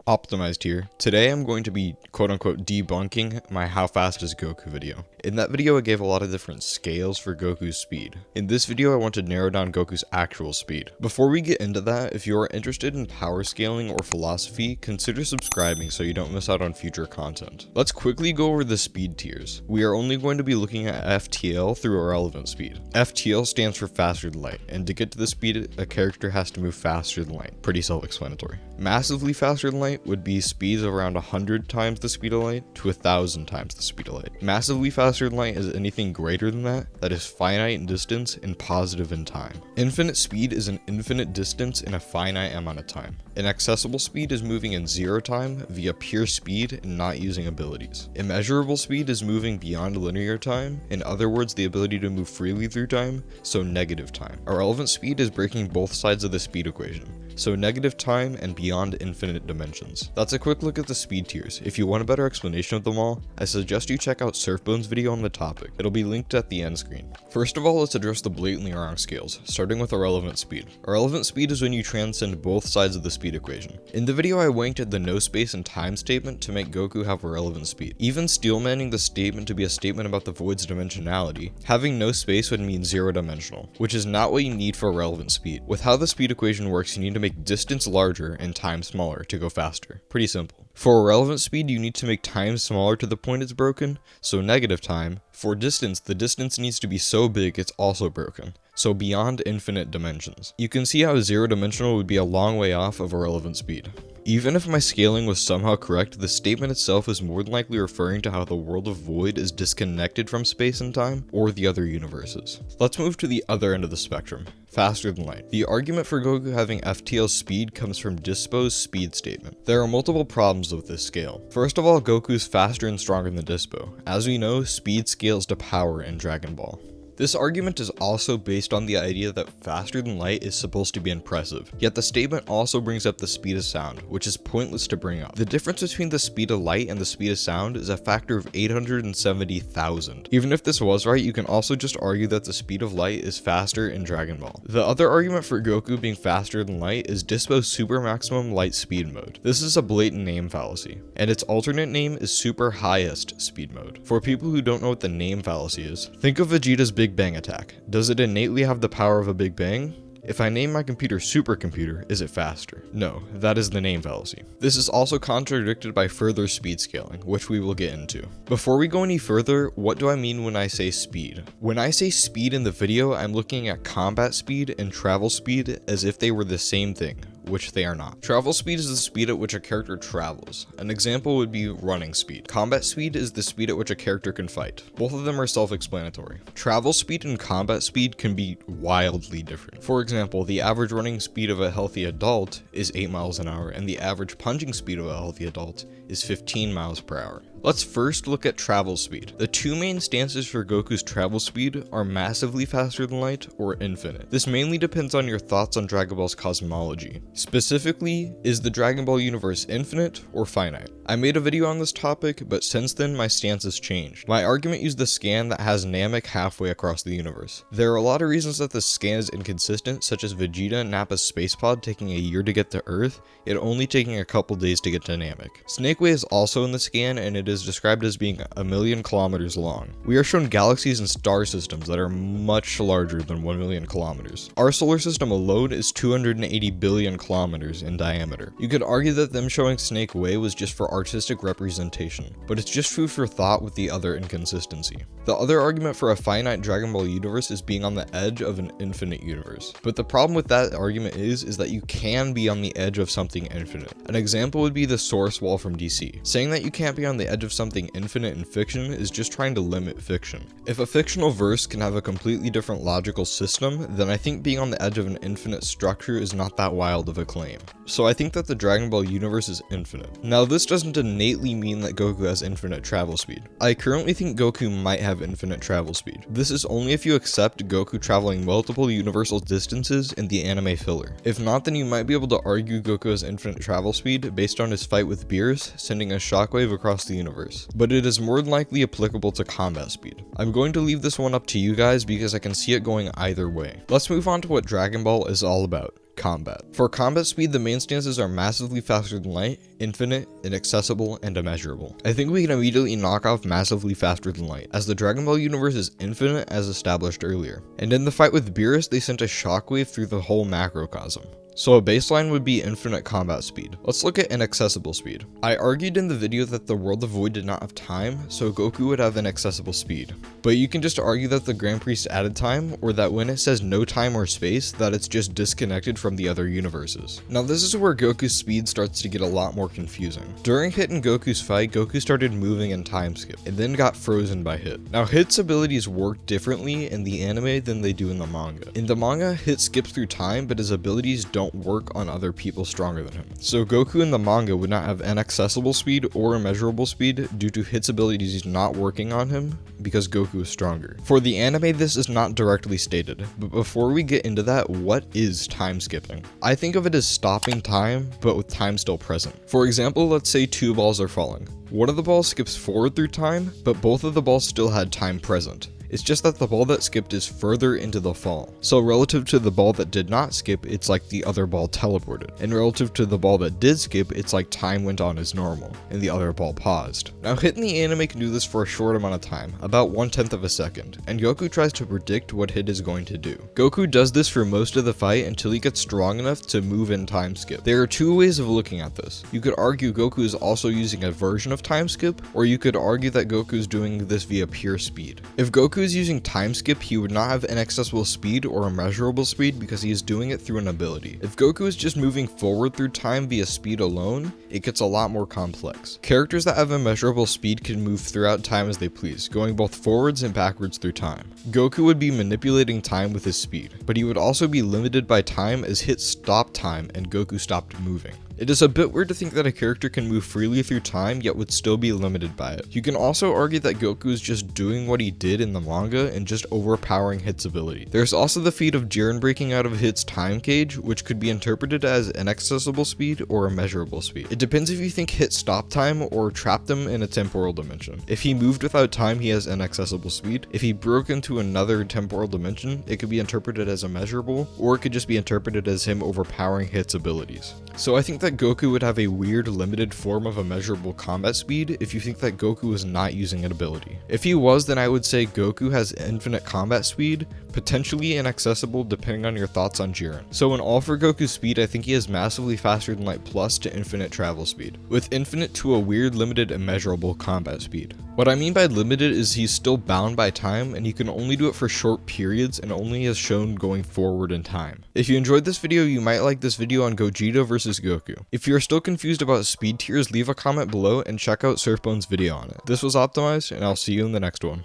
Optimized here. Today I'm going to be quote-unquote debunking my how fast is Goku video. In that video I gave a lot of different scales for Goku's speed. In this video I want to narrow down Goku's actual speed. Before we get into that, if you are interested in power scaling or philosophy, consider subscribing so you don't miss out on future content. Let's quickly go over the speed tiers. We are only going to be looking at FTL through irrelevant speed. FTL stands for faster than light, and to get to the speed a character has to move faster than light. Pretty self-explanatory. Massively faster than light would be speeds around 100 times the speed of light to 1,000 times the speed of light. Massively faster than light is anything greater than that is finite in distance and positive in time. Infinite speed is an infinite distance in a finite amount of time. Inaccessible speed is moving in zero time via pure speed and not using abilities. Immeasurable speed is moving beyond linear time, in other words the ability to move freely through time, so negative time. Irrelevant speed is breaking both sides of the speed equation, so negative time and beyond infinite dimensions. That's a quick look at the speed tiers. If you want a better explanation of them all, I suggest you check out Surfbone's video on the topic. It'll be linked at the end screen. First of all, let's address the blatantly wrong scales, starting with irrelevant speed. Irrelevant speed is when you transcend both sides of the speed equation. In the video I winked at the no space and time statement to make Goku have irrelevant speed. Even steelmanning the statement to be a statement about the void's dimensionality, having no space would mean zero dimensional, which is not what you need for irrelevant speed. With how the speed equation works, you need to make distance larger and time smaller to go faster. Pretty simple. For irrelevant speed, you need to make time smaller to the point it's broken, so negative time. For distance, the distance needs to be so big it's also broken, so beyond infinite dimensions. You can see how zero dimensional would be a long way off of irrelevant speed. Even if my scaling was somehow correct, the statement itself is more than likely referring to how the world of void is disconnected from space and time, or the other universes. Let's move to the other end of the spectrum, faster than light. The argument for Goku having FTL speed comes from Dispo's speed statement. There are multiple problems with this scale. First of all, Goku's faster and stronger than Dispo. As we know, speed scales to power in Dragon Ball. This argument is also based on the idea that faster than light is supposed to be impressive, yet the statement also brings up the speed of sound, which is pointless to bring up. The difference between the speed of light and the speed of sound is a factor of 870,000. Even if this was right, you can also just argue that the speed of light is faster in Dragon Ball. The other argument for Goku being faster than light is Dispo's super maximum light speed mode. This is a blatant name fallacy, and its alternate name is super highest speed mode. For people who don't know what the name fallacy is, think of Vegeta's Big Bang attack. Does it innately have the power of a Big Bang? If I name my computer supercomputer, is it faster? No, that is the name fallacy. This is also contradicted by further speed scaling, which we will get into. Before we go any further, what do I mean when I say speed? When I say speed in the video, I'm looking at combat speed and travel speed as if they were the same thing, which they are not. Travel speed is the speed at which a character travels. An example would be running speed. Combat speed is the speed at which a character can fight. Both of them are self-explanatory. Travel speed and combat speed can be wildly different. For example, the average running speed of a healthy adult is 8 miles an hour, and the average punching speed of a healthy adult is 15 miles per hour. Let's first look at travel speed. The two main stances for Goku's travel speed are massively faster than light or infinite. This mainly depends on your thoughts on Dragon Ball's cosmology. Specifically, is the Dragon Ball universe infinite or finite? I made a video on this topic, but since then my stance has changed. My argument used the scan that has Namek halfway across the universe. There are a lot of reasons that the scan is inconsistent, such as Vegeta and Nappa's space pod taking a year to get to Earth, it only taking a couple days to get to Namek. Snakeway is also in the scan, and it is described as being 1,000,000 kilometers long. We are shown galaxies and star systems that are much larger than 1,000,000 kilometers. Our solar system alone is 280 billion kilometers in diameter. You could argue that them showing Snake Way was just for artistic representation, but it's just food for thought with the other inconsistency. The other argument for a finite Dragon Ball universe is being on the edge of an infinite universe. But the problem with that argument is that you can be on the edge of something infinite. An example would be the source wall from DC. Saying that you can't be on the edge of something infinite in fiction is just trying to limit fiction. If a fictional verse can have a completely different logical system, then I think being on the edge of an infinite structure is not that wild of a claim. So I think that the Dragon Ball universe is infinite. Now this doesn't innately mean that Goku has infinite travel speed. I currently think Goku might have infinite travel speed. This is only if you accept Goku traveling multiple universal distances in the anime filler. If not, then you might be able to argue Goku has infinite travel speed based on his fight with Beerus, sending a shockwave across the universe. But it is more than likely applicable to combat speed. I'm going to leave this one up to you guys because I can see it going either way. Let's move on to what Dragon Ball is all about. combat. For combat speed, the main stances are massively faster than light, infinite, inaccessible, and immeasurable. I think we can immediately knock off massively faster than light, as the Dragon Ball universe is infinite as established earlier. And in the fight with Beerus, they sent a shockwave through the whole macrocosm. So a baseline would be infinite combat speed. Let's look at inaccessible speed. I argued in the video that the World of Void did not have time, so Goku would have inaccessible speed. But you can just argue that the Grand Priest added time, or that when it says no time or space, that it's just disconnected from the other universes. Now this is where Goku's speed starts to get a lot more confusing. During Hit and Goku's fight, Goku started moving in time skip, and then got frozen by Hit. Now Hit's abilities work differently in the anime than they do in the manga. In the manga, Hit skips through time, but his abilities don't work on other people stronger than him. So Goku in the manga would not have inaccessible speed or immeasurable speed due to Hit's abilities not working on him because Goku is stronger. For the anime, this is not directly stated, but before we get into that, what is time skipping? I think of it as stopping time, but with time still present. For example, let's say two balls are falling. One of the balls skips forward through time, but both of the balls still had time present. It's just that the ball that skipped is further into the fall. So relative to the ball that did not skip, it's like the other ball teleported. And relative to the ball that did skip, it's like time went on as normal, and the other ball paused. Now Hit in the anime can do this for a short amount of time, about 1/10 of a second, and Goku tries to predict what Hit is going to do. Goku does this for most of the fight until he gets strong enough to move in time skip. There are two ways of looking at this. You could argue Goku is also using a version of time skip, or you could argue that Goku is doing this via pure speed. If Goku is using time skip, he would not have inaccessible speed or immeasurable speed because he is doing it through an ability. If Goku is just moving forward through time via speed alone, it gets a lot more complex. Characters that have immeasurable speed can move throughout time as they please, going both forwards and backwards through time. Goku would be manipulating time with his speed, but he would also be limited by time as Hit stopped time and Goku stopped moving. It is a bit weird to think that a character can move freely through time yet would still be limited by it. You can also argue that Goku is just doing what he did in the manga and just overpowering Hit's ability. There's also the feat of Jiren breaking out of Hit's time cage, which could be interpreted as inaccessible speed or immeasurable speed. It depends if you think Hit stopped time or trapped him in a temporal dimension. If he moved without time, he has inaccessible speed. If he broke into another temporal dimension, it could be interpreted as immeasurable, or it could just be interpreted as him overpowering Hit's abilities. So I think that Goku would have a weird limited form of immeasurable combat speed if you think that Goku is not using an ability. If he was, then I would say Goku has infinite combat speed, potentially inaccessible depending on your thoughts on Jiren. So in all for Goku's speed, I think he is massively faster than light plus to infinite travel speed, with infinite to a weird limited immeasurable combat speed. What I mean by limited is he's still bound by time and he can only do it for short periods and only is shown going forward in time. If you enjoyed this video, you might like this video on Gogeta versus Goku. If you're still confused about speed tiers, leave a comment below and check out Surfbone's video on it. This was Optimized, and I'll see you in the next one.